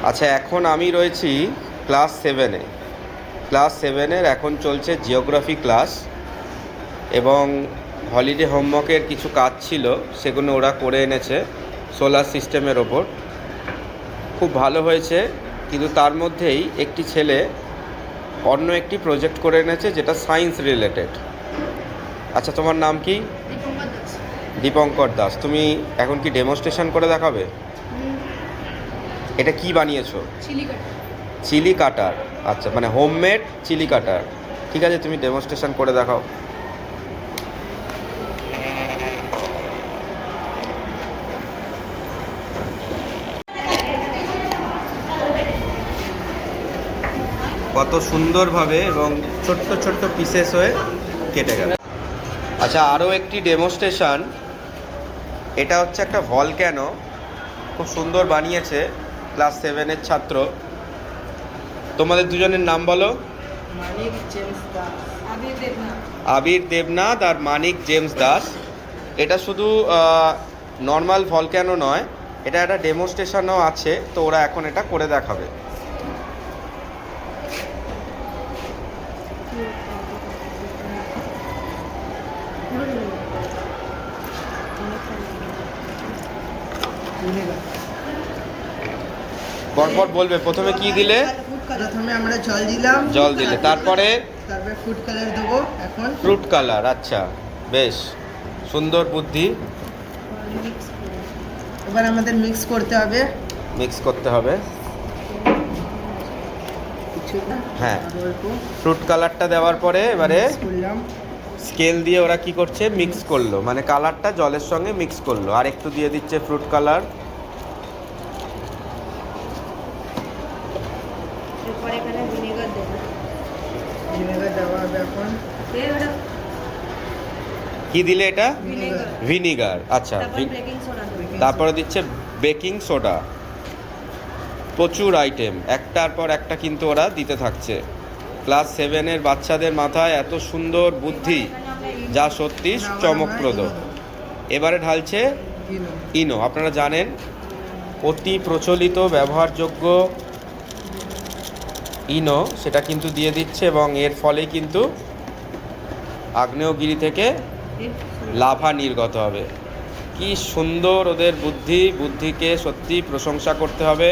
আচ্ছা, এখন আমি রয়েছি ক্লাস 7-এ। ক্লাস 7-এর এখন চলছে জিওগ্রাফি ক্লাস, এবং হলিডে হোমওয়ার্কের কিছু কাজ ছিল, সেগুলো ওরা করে এনেছে সোলার সিস্টেমের ওপর। খুব ভালো হয়েছে, কিন্তু তার মধ্যেই একটি ছেলে অন্য একটি প্রজেক্ট করে এনেছে যেটা সায়েন্স রিলেটেড। আচ্ছা, তোমার নাম কি? দীপঙ্কর দাস। তুমি এখন কি ডেমনস্ট্রেশন করে দেখাবে? এটা কি বানিয়েছো? চিলি কাটার। আচ্ছা, মানে হোমমেড চিলি কাটার। ঠিক আছে, তুমি ডেমনস্ট্রেশন করে দেখাও। কত সুন্দরভাবে এবং ছোট্ট ছোট্ট পিসেস হয়ে কেটে গেল। আচ্ছা, আরও একটি ডেমনস্ট্রেশন। এটা হচ্ছে একটা ভলক্যানো, খুব সুন্দর বানিয়েছে ক্লাস 7-এর ছাত্র। তোমাদের দুজনের নাম বলো। আবির দেবনাথ আর মানিক জেমস দাস। এটা শুধু নর্মাল ভলক্যানো নয়, এটা একটা ডেমনস্ট্রেশনও আছে, তো ওরা এখন এটা করে দেখাবে। পরপর বলবে, প্রথমে কি দিলে? প্রথমে আমরা জল দিলাম, জল দিলে, তারপরে ফুড কালার দেবো। এখন ফ্রুট কালার। আচ্ছা, বেশ সুন্দর বুদ্ধি। এবার আমাদের মিক্স করতে হবে। মিক্স করতে হবে, হ্যাঁ। ফ্রুট কালারটা দেওয়ার পরে এবারে স্কেল দিয়ে ওরা কি করছে, মিক্স করলো, মানে কালারটা জলের সঙ্গে মিক্স করলো, আর একটু দিয়ে দিচ্ছে ফ্রুট কালার। ভিনেগার দেওয়া হবে এখন। কি দিলে এটা? ভিনিগার। আচ্ছা, তারপরে দিচ্ছে বেকিং সোডা। প্রচুর আইটেম, একটার পর একটা কিন্তু ওরা দিতে থাকছে। ক্লাস 7-এর বাচ্চাদের মাথায় এত সুন্দর বুদ্ধি, যা সত্যি চমকপ্রদ। এবারে ঢালছে ইনো। আপনারা জানেন, অতি প্রচলিত ব্যবহারযোগ্য ইনো, সেটা কিন্তু দিয়ে দিচ্ছে, এবং এর ফলে কিন্তু আগ্নেয়গিরি থেকে লাভা নির্গত হবে। কি সুন্দর ওদের বুদ্ধি! বুদ্ধিকে সত্যি প্রশংসা করতে হবে।